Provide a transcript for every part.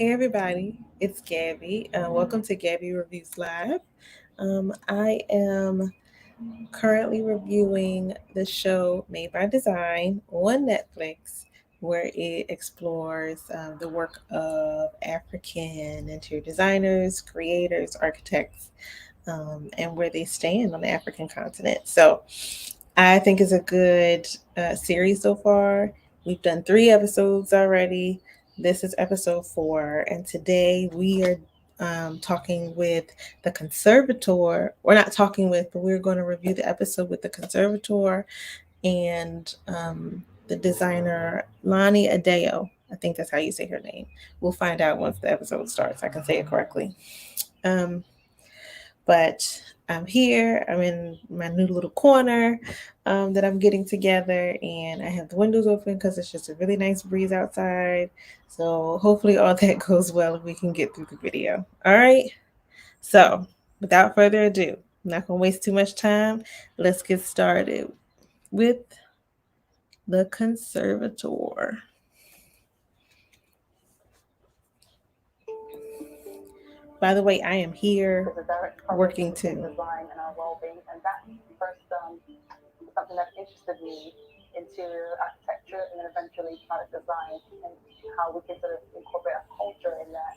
Hey everybody, it's Gabby. Welcome to Gabby Reviews Live. I am currently reviewing the show Made by Design on Netflix, where it explores the work of African interior designers, creators, architects, and where they stand on the African continent. So I think it's a good series so far. We've done 3 episodes already. This is episode 4, and today we are talking with the conservator. We're not talking with, but we're going to review the episode with the conservator and the designer Lani Adeoye. I think that's how you say her name. We'll find out once the episode starts. I can say it correctly. Um, but I'm here. I'm in my new little corner that I'm getting together, and I have the windows open because it's just a really nice breeze outside. So hopefully all that goes well and we can get through the video. All right. So without further ado, I'm not gonna waste too much time. Let's get started with the conservator. By the way, I am here working too. Design and our well-being, and that first something that interested me, interior architecture, and then eventually product design, and how we can sort of incorporate our culture in that.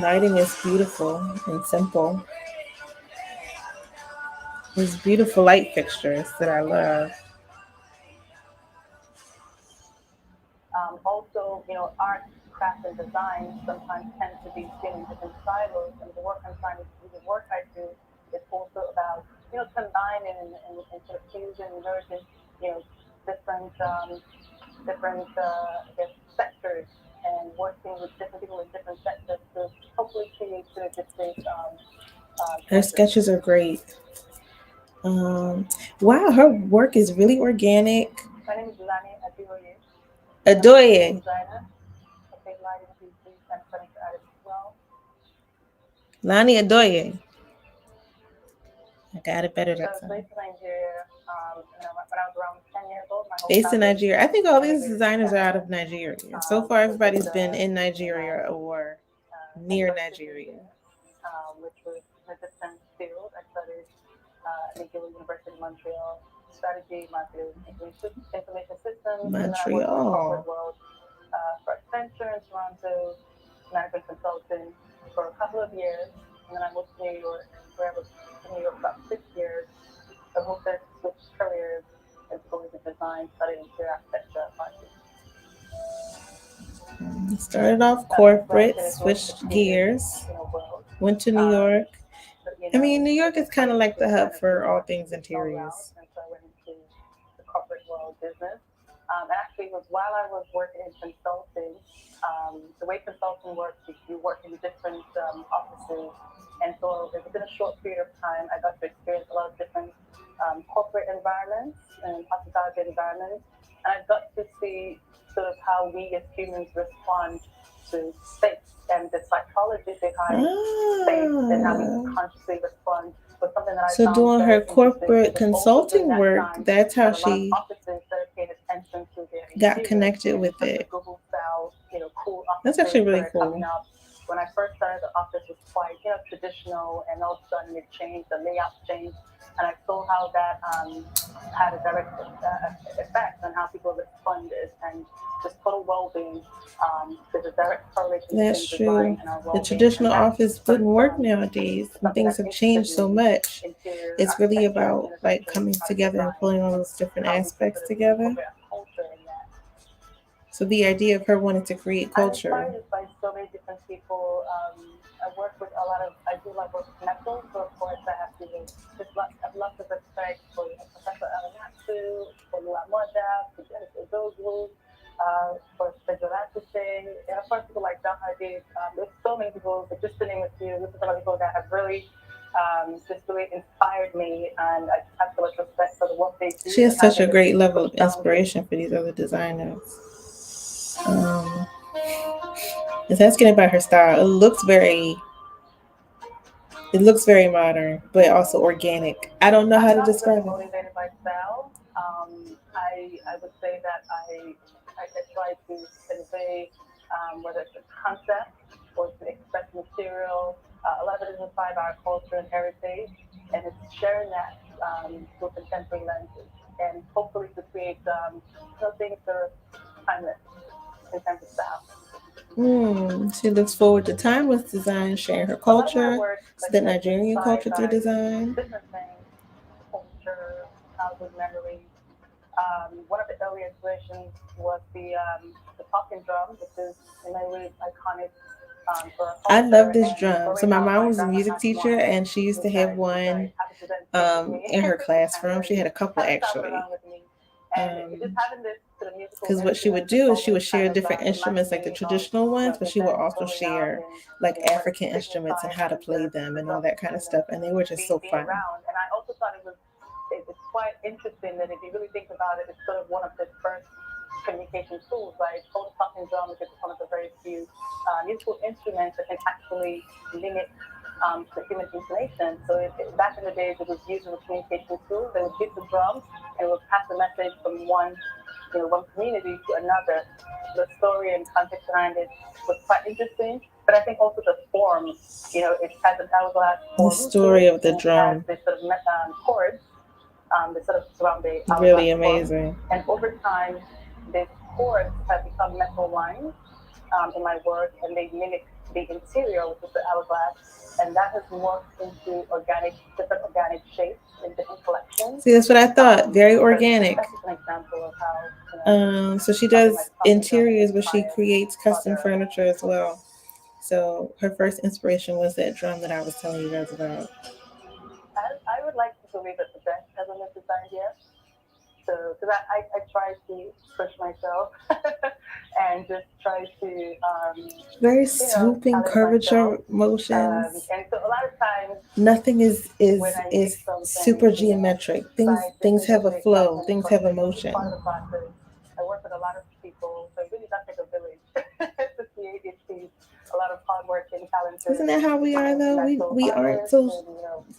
Lighting is beautiful and simple. These beautiful light fixtures that I love. Also, art, craft, and design sometimes tend to be seen in different silos, and the work I'm trying to do, the work I do, is also about combining and sort of fusing, merging, different I guess, sectors, and working with different people in different sectors to hopefully create sort of distinct Her treasures. sketches are great. Wow, her work is really organic. My name is Lani Adeoye. I'm a Adoye. visual designer. I think lighting pieces and furniture artist as well. Lani Adeoye. I got it better So that time. based in Nigeria, when I was around 10 years old, my whole Based in family Nigeria. I think all these immigrated to designers are out Canada. of Nigeria. So far, So just everybody's been in in my Nigeria or near university Nigeria. years, which was in a different field. I studied McGill University in Montreal, strategy, marketing, information systems, and then I worked in the corporate Montreal. world for Accenture in Toronto, management consulting for a couple of years, and then I moved to New York, where I was in New York about 6 years. I moved there to switch careers and go into design, studying interior architecture at Harvard. Started off That's why I corporate, can enjoy the switched creative, gears, world. went to New Um, York. but I mean, New I York is kind of decided like to the kind hub of do for all more things traditional route, interiors. and so I went into the corporate world business. And actually, it was while I was working in consulting. The way consulting works is you work in different offices, and so within a short period of time, I got to experience a lot of different corporate environments and hospitality environments, and I got to see sort of how we as humans respond to space and the psychology behind space and how we Ah. consciously respond was something that I So found doing her very interesting. corporate It was also during consulting that work, time that's how that a lot of she offices started paying attention to their got interiors, connected and with such a it. Google style, cool That's actually offices really started coming cool. up. When I first started, the office was quite, traditional, and all of a sudden it changed, the layout changed, and I saw how that had a direct effect on how people responded and just total well-being. There's a direct correlation between That's design true. and our The well-being, and traditional that office first wouldn't work nowadays, and something things that have interested changed so me, much. interior It's really architecture, about and like eventually coming product together and design, pulling all and those different how we can aspects sort of together. incorporate our culture in that. So the idea of her wanting to create I'm culture. inspired by so many different people. I work with a lot of, I do a lot of work with metals, so of course I have to just have lots of respect for Professor Alamatsu, for Lamoda, for Jennifer Dozwu, for Federatishe, and of course people like John Hadid. There's so many people, but just to name a few, this is some of the people that have really just really inspired me, and I just have so much respect for the work they do She and has how such they a just great level push of boundaries. inspiration for these other designers. It's asking about her style. It It looks very modern, but also organic. I don't know how I'm to not really describe it. motivated by style. I would say that I try to convey whether it's a concept or to express material. A lot of it is inspired by our culture and heritage, and it's sharing that through contemporary lenses, and hopefully to create things that are timeless in terms of style. She looks forward to timeless design, sharing her A lot of my culture, work, so like I that said, is Nigerian inspired culture through by design. different things, culture, childhood memories. One of the early inspirations was the talking drum, which is in many ways iconic for our I love culture. this And drum. So growing my up, mom my was a grandma music had teacher, one, and she used to have which I one have to present here with me in her to kind classroom. of She had a couple actually. travel around with me. And just having this sort of musical Because what she would instrument just do is she always would share kind of different reminded instruments, like the me of traditional ones, but she would events also growing up share and like what it African instruments and signified how to and play them and all results that kind of stuff. And they were just so being fun. around. And I also thought it's quite interesting that if you really think about it, it's sort of one of the first communication tools, right? Both talking drum, which is one of the very few musical instruments that can actually mimic the human intonation. So back in the days, it was used as a communication tool. They would beat the drum and it would pass the message from one community to another. The story and context behind it was quite interesting. But I think also the form, it has an hourglass The form to story it, of the and it has drum, this sort of chords that sort of surround the hourglass really form. amazing. And over time, these chords have become metal lines in my work, and they mimic the interior, which is the hourglass, and that has morphed into different organic shapes in different collections. See, that's what I thought. Very So organic. that's just an example of how So she something does like talking drum has interiors, but she inspired creates custom other furniture as works. well. So her first inspiration was that drum that I was telling you guys about. I would like to believe that the best hasn't been designed yet. So, because I try to push myself and just try to, Very swooping challenge myself. curvature motions. And so a lot of times Nothing is when is I make is super something, geometric. Things by just things have a negotiate flow. something Things for have me, it's part emotion. of the process. I work with a lot of people, so it really does take a village to create these things. A lot of hardworking, Isn't talented that how we are though? metal We aren't artists so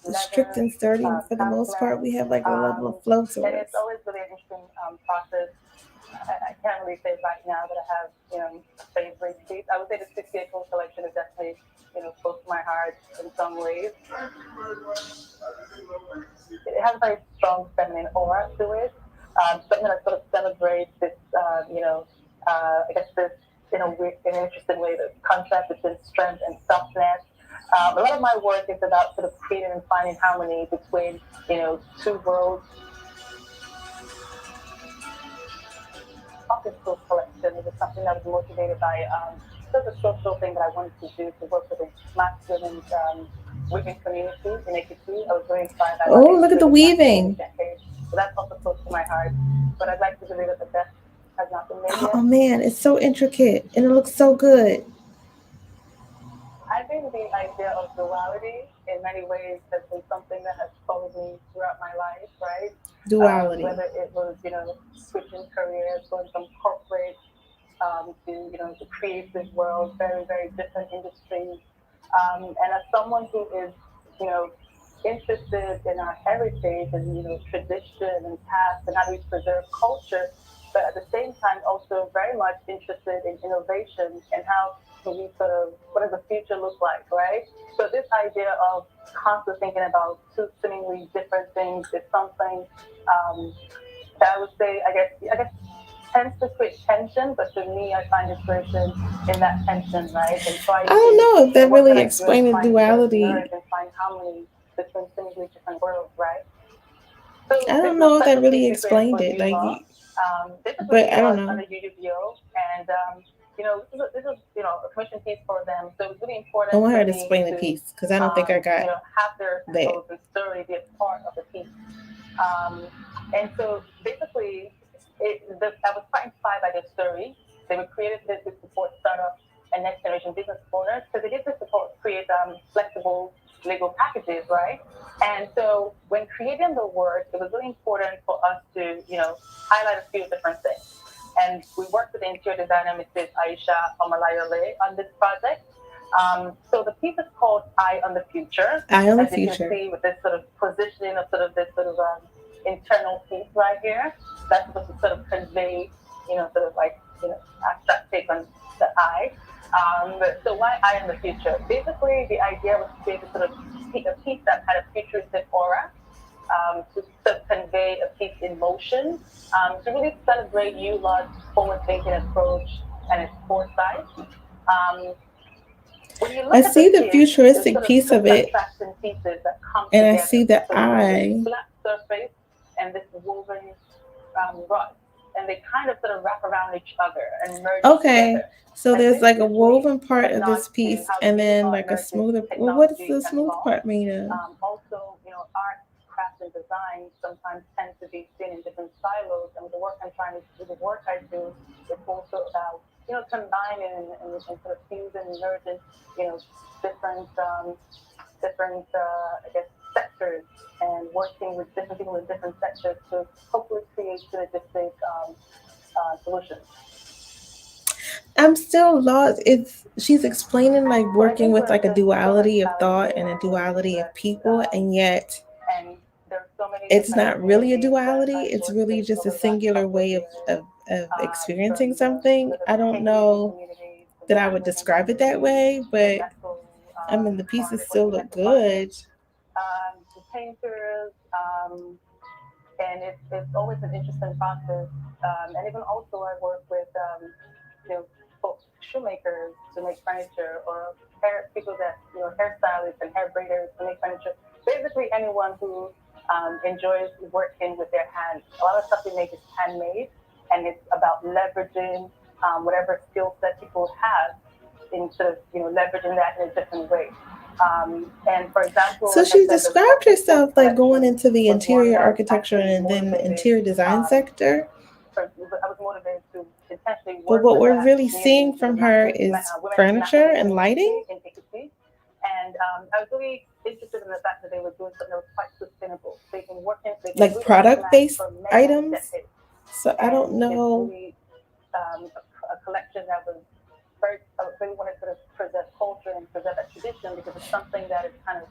and strict leather and sturdy for the most part. craftsmen, We have like a level of flow to and us. it's always really an interesting process. I can't really say right now that I have a favorite piece. I would say the 68 full collection is definitely close to my heart in some ways. It has a very strong feminine aura to it. Something that sort of celebrates this, I guess this in an interesting way, the contrast between strength and softness. A lot of my work is about sort of creating and finding harmony between, two worlds. Talking Schools collection. It was something that was motivated by sort of a social thing that I wanted to do to work with the masculine women community in Ekiti. I was very inspired by what Oh, look at the ensured in that weaving. decade. So that's also close to my heart. But I'd like to believe that the best has not been made Oh yet. man, it's so intricate and it looks so good. I think the idea of duality in many ways has been something that has followed me throughout my life, right? Duality. Whether it was, switching careers, going from corporate to the creative world, very very different industries. And as someone who is you know interested in our heritage and tradition and past and how do we preserve culture, but at the same time also very much interested in innovation and how can we sort of what does the future look like, right? So this idea of constantly thinking about two seemingly different things is something that I would say I guess tends to create tension, but to me, I find inspiration in that tension, right? And try I don't to, know if the that work that really I do is explained the trying to duality. merge and find harmony between seemingly different worlds, right? So I this don't is a know if that special really piece we created explained for it. Like, Yuma. but Basically, it I don't was know. under UUBO, and this is a commission piece for them. So it was really I important want for her to me explain the to, piece because I don't think I got have their that. symbols and story be a part of the piece. Um, and so basically, I was quite inspired by their story. They were created to support startup and next generation business owners because they did this to create flexible legal packages, right? And so when creating the work, it was really important for us to, highlight a few different things. And we worked with the interior designer, Mrs. Aisha Omalayole, on this project. So the piece is called Eye on the Future, Eye on the as you can future. see with this sort of positioning of sort of this sort of internal piece right here. That's supposed to sort of convey, sort of like, abstract take on the eye. So why Eye on the Future? Basically, the idea was to create a sort of a piece that had a futuristic aura, to sort of convey a piece in motion, to really celebrate ULA's forward-thinking approach and its foresight. Um, when you I look at the see the piece, there's futuristic sort of piece two of it, contrasting pieces that come and I together. see the So you have this eye. flat surface and this woven rod, and they kind of sort of wrap around each other and merge Okay, together. so And there's this like a is really woven part a of nod this to piece, how and you then are like a emerging smoother. Well, what is technology the and smooth law. part made of? Also, art, craft, and design sometimes tend to be seen in different silos. And the work I'm trying to do, the work I do, is also about, combining and sort of fusing and merging, you know, different, I guess, sectors, and working with different people in different sectors to hopefully create synergistic solutions. I'm still lost. It's she's explaining like So I working think with we're like a just so much duality of thought challenges and a going duality into of it, people, and yet and there are so many it's different not really a communities that duality. I've It's worked really with just a over the last singular couple of way of years. of, of experiencing From something. the I don't painting know communities, the that I would glassmaking describe it that communities, way, the but metal I mean the pieces still working with look metal artists, good. the painters, and it's always an interesting process. And even also, I work with you know folks, shoemakers to make furniture, or hair people that hairstylists and hair braiders to make furniture. Basically, anyone who enjoys working with their hands. A lot of stuff we make is handmade, and it's about leveraging whatever skill set people have, in sort of leveraging that in a different way. And for example, So like I she said, the described second fourth herself like going collection into the was one interior that architecture actually and then motivated. interior design Um, sector. I was motivated to intentionally But work what with we're that really community seeing because of from her is women's furniture mathematical and lighting, community in equity. And I was really interested in the fact that they were doing something that was quite sustainable. They've been like doing that product math based for many, many items. decades. So I don't And it's know. really a collection that was very, I really wanted to preserve culture and preserve that tradition, because it's something that is kind of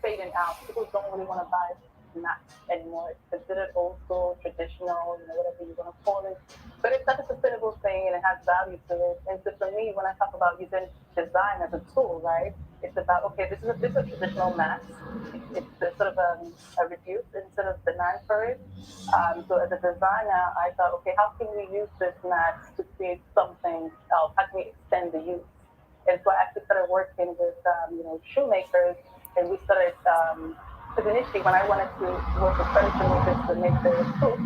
fading out. People don't really want to buy mats anymore. It's considered old school, traditional, whatever you want to call it. But it's such a sustainable thing, and it has value to it. And so for me, when I talk about using design as a tool, right, it's about, okay, this is a traditional mat. It's a sort of a reduced instead of the nine for it. So as a designer, I thought, okay, how can we use this mat to create something else? How can we extend the use? And so I actually started working with, shoemakers, and we started, because initially when I wanted to work with furniture makers to make their suits,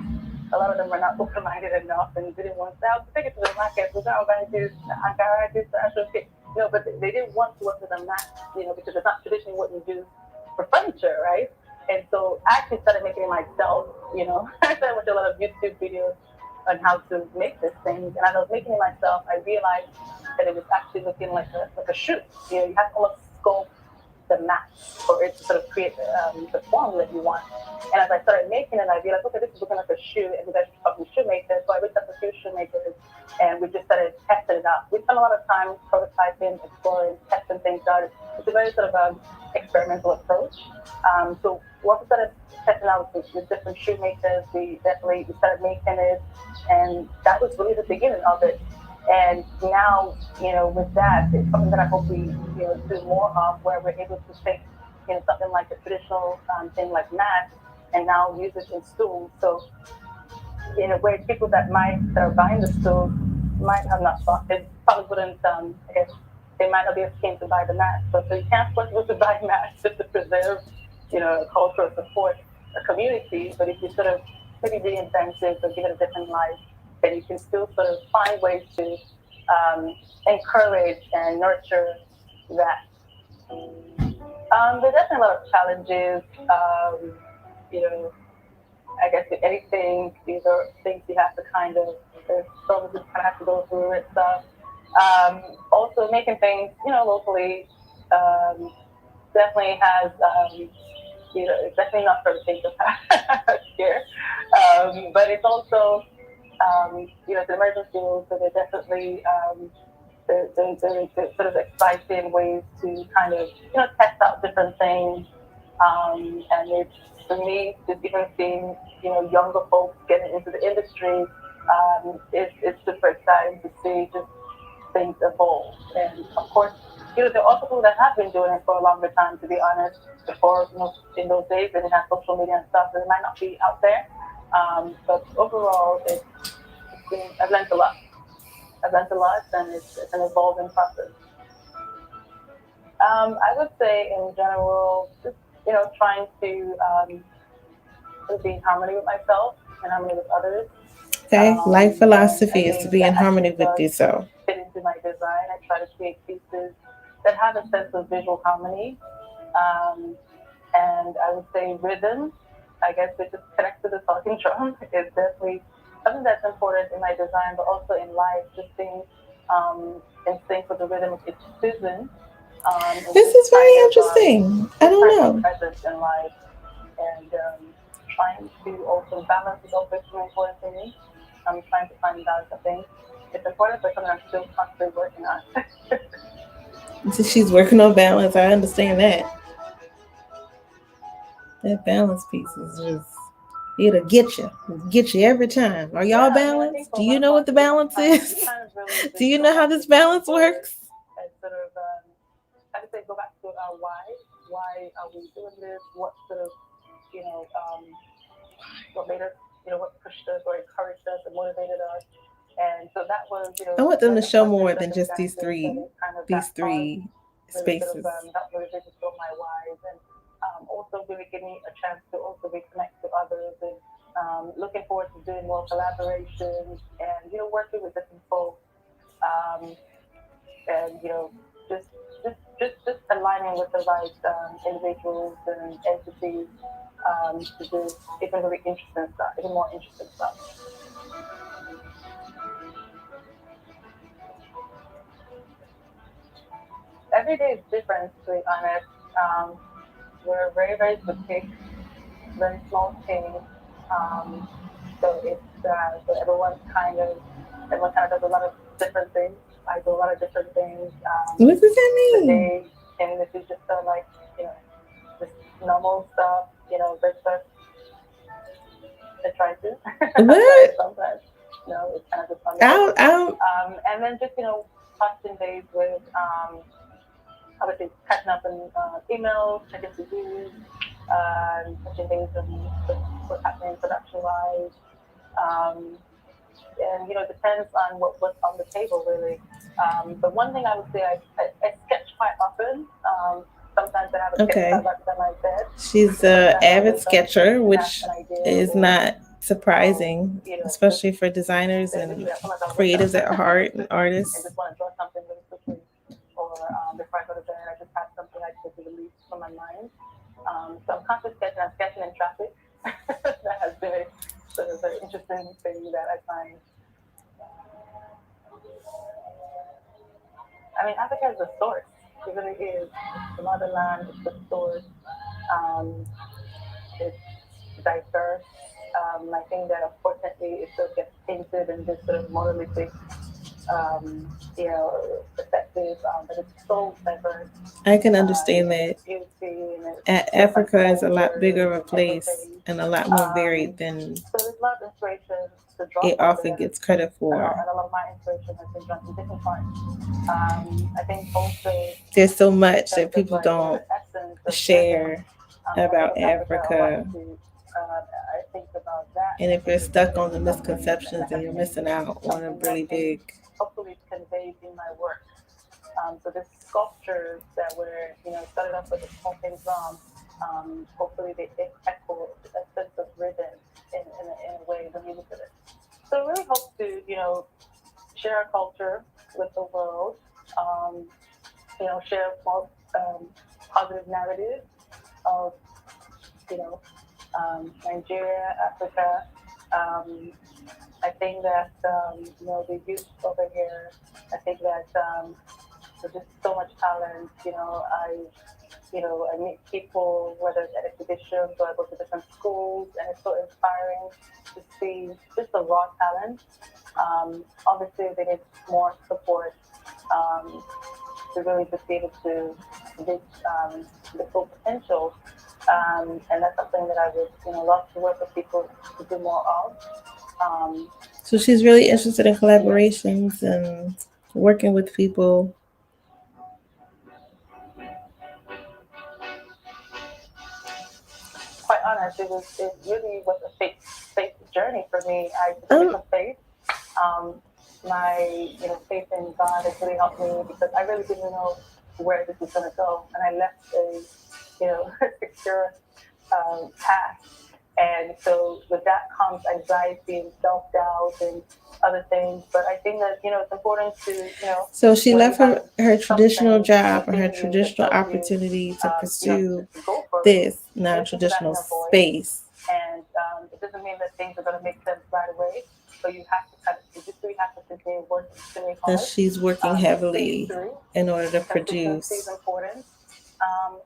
a lot of them were not open-minded enough and didn't want to, I'll take it to the market, we're going to do Ankara, this, actually, okay. But they didn't want to work with a mat, because it's not traditionally what you do for furniture, right? And so I actually started making it myself, I started watching a lot of YouTube videos on how to make these things. And as I was making it myself, I realized that it was actually looking like a shoe. You have to almost sculpt the mat for it to sort of create the form that you want. And as I started making it, I realized, okay, this is looking like a shoe, and we guys should talk to shoemakers. So I reached out to a few shoemakers, and we just started testing it out. We spent a lot of time prototyping, exploring, testing things out. It's a very sort of experimental approach. So once we started testing out with different shoemakers, we started making it, and that was really the beginning of it. And now, with that, it's something that I hope we, do more of, where we're able to take, something like a traditional thing like math, and now use it in stools. So in a way, people that are buying the stools might have not thought, they probably wouldn't, I guess, they might not be as keen to buy the math. So you can't force people to buy math just to preserve, a culture or support a community. But if you sort of maybe reinvent it or give it a different life, then you can still sort of find ways to encourage and nurture that. There's definitely a lot of challenges. You know, I guess with anything, these are things you have to kind of, there's struggles you kind of have to go through and stuff. Also, making things, locally, um, definitely has, it's definitely not for the sake of here. But it's also, it's an emergency room, so they're definitely the sort of exciting ways to kind of test out different things. And it's for me just even seeing younger folks getting into the industry. It's super exciting to see just things evolve. And of course, there are also people that have been doing it for a longer time. To be honest, before in those days they didn't have social media and stuff, so they might not be out there. But overall, it's been I've learned a lot. I've learned a lot, and it's an evolving process. I would say in general, just trying to be in harmony with myself and harmony with others. Okay, life And I philosophy is to think be in that harmony actually with does yourself. fit into my design. I try to create pieces that have a sense of visual harmony. Um, and I would say rhythm, I guess, which is connected to the talking drum, is definitely something that's important in my design, but also in life, just being in sync with the rhythm of each season, and This just is very interesting. I just don't trying to be know. present in life, and trying to also balance is also extremely important to me. I'm trying to find balance. I think it's important, but something I'm still constantly working on. She's working on balance. I understand that. That balance piece is just it'll get you every time. Are y'all Yeah, I mean, I think balanced? for Do a you lot of know what us, the balance we is? kind of really Do just you go know how back this to drawing balance board works? and sort of, I would say, go back to our why. Why are we doing this? What sort of, you know, what made us, what pushed us or encouraged us and motivated us. And so that was, I want them to certain show positive more than just circumstances that is kind of these that pause three really sort of spaces. helped me really fulfill my whys and also really give me a chance to also reconnect with others and looking forward to doing more collaborations and working with different folks um, and just just aligning with the right individuals and entities to do even really interesting stuff, even more interesting stuff. Every day is different, to be honest. We're very, very boutique, very small team. Um, so everyone kind of does a lot of different things. I do a lot of different things. What does that mean? Today, and this is just like you know just normal stuff. Breakfast. I try to. I try to What? sometimes. It's kind of just on the go. I'll And then just passing days with obviously catching up in emails, checking to dos, touching base on what's happening production wise. Um, and it depends on what's on the table really. But one thing I would say, I sketch quite often. Sometimes I have a sketch okay. pad right by my bed. She's a Sometimes I'll avid wake up sketcher, and have which an idea, is or not surprising, just especially for designers and literally sometimes I'll wake up creatives at heart and and artists. just want to draw something really quickly. Or before I go to bed, I just have something I just release from my mind. So I'm constantly sketching. I'm sketching in traffic. That has been a sort of an interesting thing that I find. I mean, Africa is the source. It really is. It's the motherland. It's the source. Um, it's diverse. I think that unfortunately it still gets painted in this sort of monolithic, perspective. But it's so diverse. I can In understand its that beauty, in its different Africa is a lot cultures bigger of a and place ethnicity. and a lot more Um, varied than so there's a lot of inspiration to draw it from often there, gets credit for. and a lot of my inspiration has been drawn from different parts. I think also There's so in much terms that of people like don't the essence of rhythm, share when I think about of Africa, I want Africa. to, I think about that, And and I if you're think of stuck rhythm on as the something misconceptions, that then has you're been missing out on a something really that's been big. hopefully conveyed in my work. So the sculptures that were, started off with a talking drum, hopefully they echo a sense of rhythm in a way when you look at it. So I really hope to, share our culture with the world, um, share a small positive narrative of, you know, Nigeria, Africa. Um, I think that, the youth over here, I think that there's just so much talent. I meet people, whether it's at exhibitions or I go to different schools, and it's so inspiring to see just the raw talent. Obviously, they need more support, um, to really just be able to reach the full potential. And that's something that I would, love to work with people to do more of. Um, So she's really interested in yeah, collaborations and working with people. quite honest, it really was a faith journey for me. I took a leap Um, of faith. Um, my faith in God has really helped me because I really didn't know where this was going to go, and I left a secure path. And so with that comes anxiety and self doubt and other things. But I think that it's important to so she when you left have her traditional something job or her within you that traditional tells you opportunity to pursue to go for it, this listen to that non-traditional inner voice. space. And it doesn't mean that things are going to make sense right away. So you have to have to continue working extremely That hard she's working to see it heavily through. in order to Consistency is produce. important.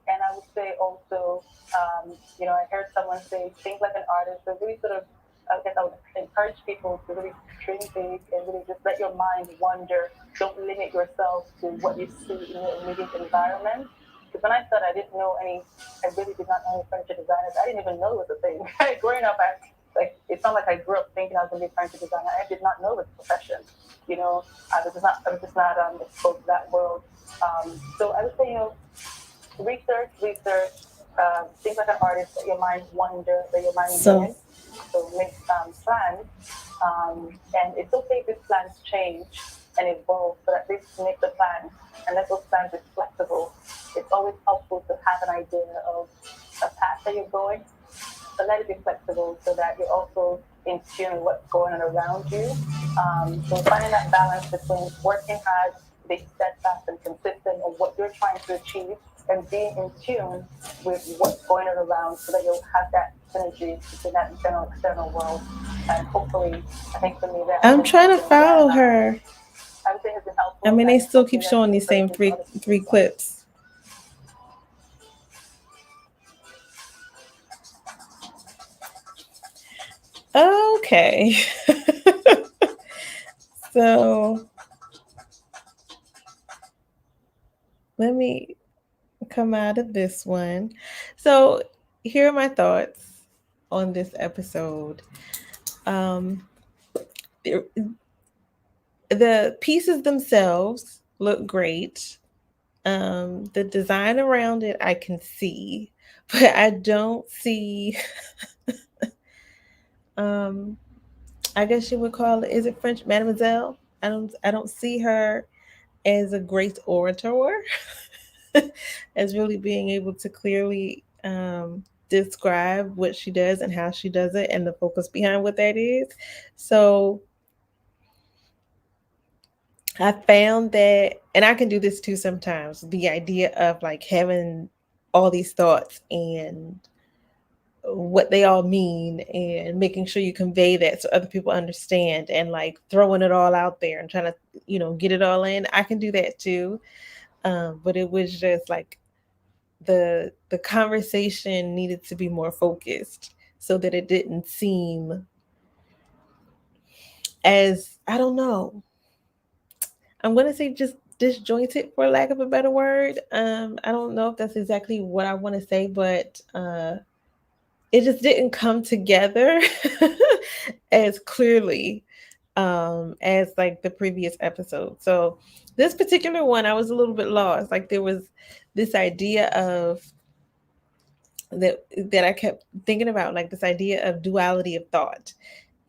And I would say also, I heard someone say, think like an artist. So really sort of, I guess I would encourage people to really dream big and really just let your mind wander. Don't limit yourself to what you see in your immediate environment. Because when I started, I really did not know any furniture designers. I didn't even know it was a thing. Growing up, it's not like I grew up thinking I was going to be a furniture designer. I did not know it was a profession. I was just not exposed to that world. So I would say, research, think like an artist, let your mind wander, let your mind So dream. So make plans. And it's okay if plans change and evolve, but at least make the plan and let those plans be flexible. It's always helpful to have an idea of a path that you're going, but let it be flexible so that you're also in tune with what's going on around you. So finding that balance between working hard, being steadfast and consistent of what you're trying to achieve, and being in tune with what's going on around, so that you'll have that synergy between that internal and external world. And hopefully, I think for me that has I'm been trying to something that follow her. I would say has been I helpful, mean, they and still keep hopefully that can showing be these same encouraging to three other people three as well. clips. Okay. So let me come out of this one. So here are my thoughts on this episode. Um, the, the pieces themselves look great. The design around it I can see, but I don't see. Um, I guess you would call it. Is it French, Mademoiselle? I don't see her as a great orator, as really being able to clearly describe what she does and how she does it and the focus behind what that is. So I found that, and I can do this too sometimes, the idea of like having all these thoughts and what they all mean and making sure you convey that so other people understand and like throwing it all out there and trying to get it all in. I can do that too. But it was just like the conversation needed to be more focused so that it didn't seem as, I don't know, I'm gonna say just disjointed for lack of a better word. I don't know if that's exactly what I want to say, but it just didn't come together as clearly as like the previous episode. So this particular one, I was a little bit lost. Like there was this idea of that I kept thinking about, like this idea of duality of thought,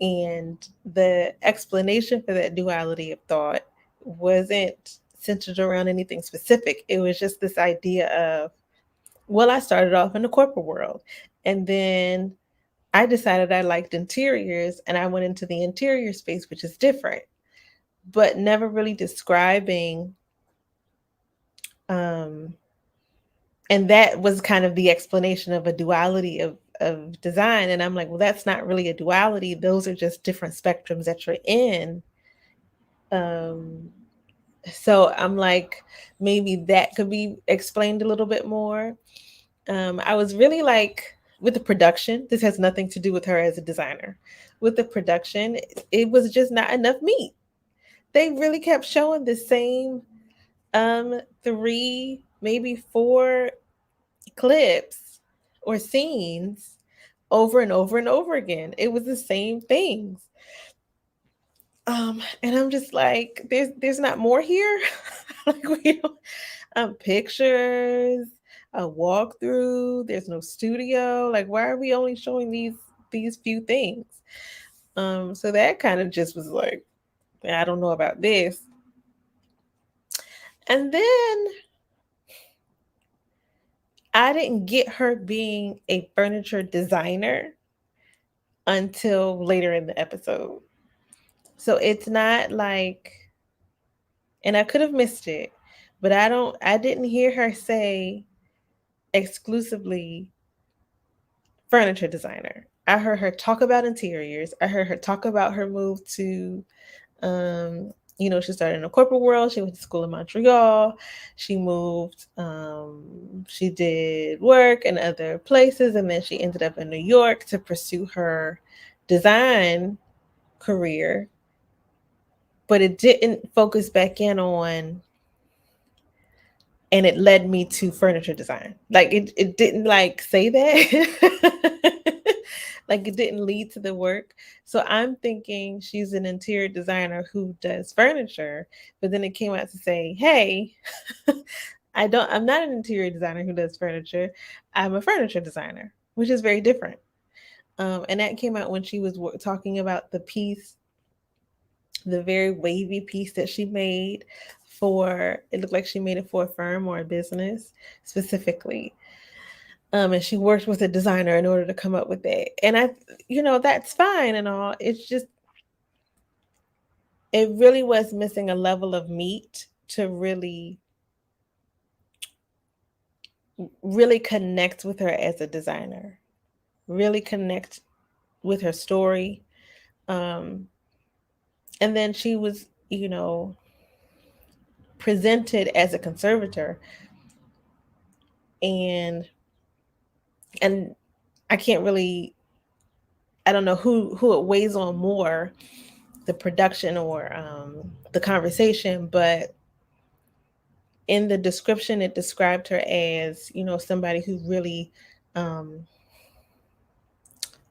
and the explanation for that duality of thought wasn't centered around anything specific. It was just this idea of, well, I started off in the corporate world, and then I decided I liked interiors and I went into the interior space, which is different, but never really describing. Um, and that was kind of the explanation of a duality of design. And I'm like, well, that's not really a duality. Those are just different spectrums that you're in. Um, so I'm like, maybe that could be explained a little bit more. I was really like, with the production, this has nothing to do with her as a designer. With the production, it was just not enough meat. They really kept showing the same. three, maybe four clips or scenes over and over and over again. It was the same things. And I'm just like, there's not more here. Like we don't pictures, a walkthrough, there's no studio. Like why are we only showing these few things? So that kind of just was like, I don't know about this. And then I didn't get her being a furniture designer until later in the episode. So it's not like, and I could have missed it, but I didn't hear her say exclusively furniture designer. I heard her talk about interiors. I heard her talk about her move to she started in the corporate world. She went to school in Montreal. She moved, she did work in other places, and then she ended up in New York to pursue her design career. But it didn't focus back in on, and it led me to furniture design. Like it didn't like say that. Like it didn't lead to the work. So I'm thinking she's an interior designer who does furniture, but then it came out to say, "Hey, I'm not an interior designer who does furniture. I'm a furniture designer," which is very different. And that came out when she was talking about the piece, the very wavy piece that she made for, it looked like she made it for a firm or a business specifically. And she worked with a designer in order to come up with it. And that's fine and all. It's just, it really was missing a level of meat to really connect with her as a designer, really connect with her story. Um, and then she was, presented as a conservator, and and I can't really, I don't know who it weighs on more, the production or the conversation, but in the description it described her as, somebody who really um,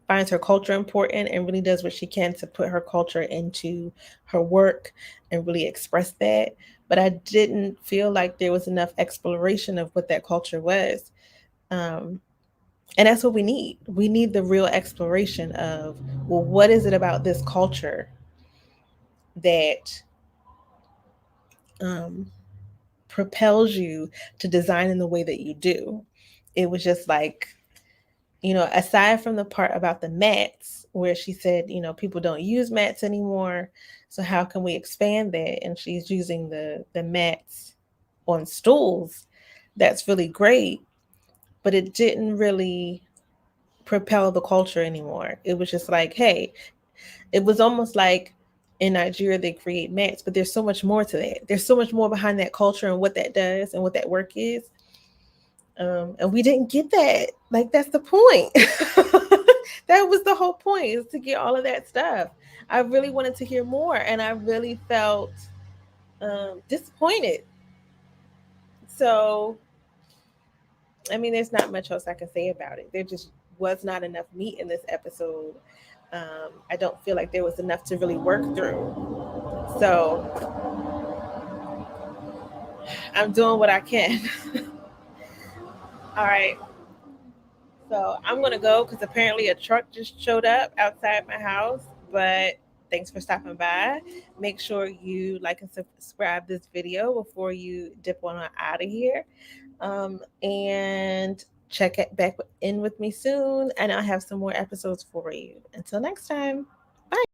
finds her culture important and really does what she can to put her culture into her work and really express that. But I didn't feel like there was enough exploration of what that culture was. Um, and that's what we need. We need the real exploration of, well, what is it about this culture that um, propels you to design in the way that you do? It was just like, aside from the part about the mats where she said, people don't use mats anymore. So how can we expand that? And she's using the mats on stools. That's really great. But it didn't really propel the culture anymore. It was just like, hey, it was almost like in Nigeria they create mats, but there's so much more to that. There's so much more behind that culture and what that does and what that work is. And we didn't get that. Like that's the point. That was the whole point, is to get all of that stuff. I really wanted to hear more, and I really felt disappointed. So, I mean, there's not much else I can say about it. There just was not enough meat in this episode. I don't feel like there was enough to really work through. So, I'm doing what I can. All right. So I'm gonna go because apparently a truck just showed up outside my house. But thanks for stopping by. Make sure you like and subscribe this video before you dip on out of here. And check it back in with me soon, and I'll have some more episodes for you. Until next time.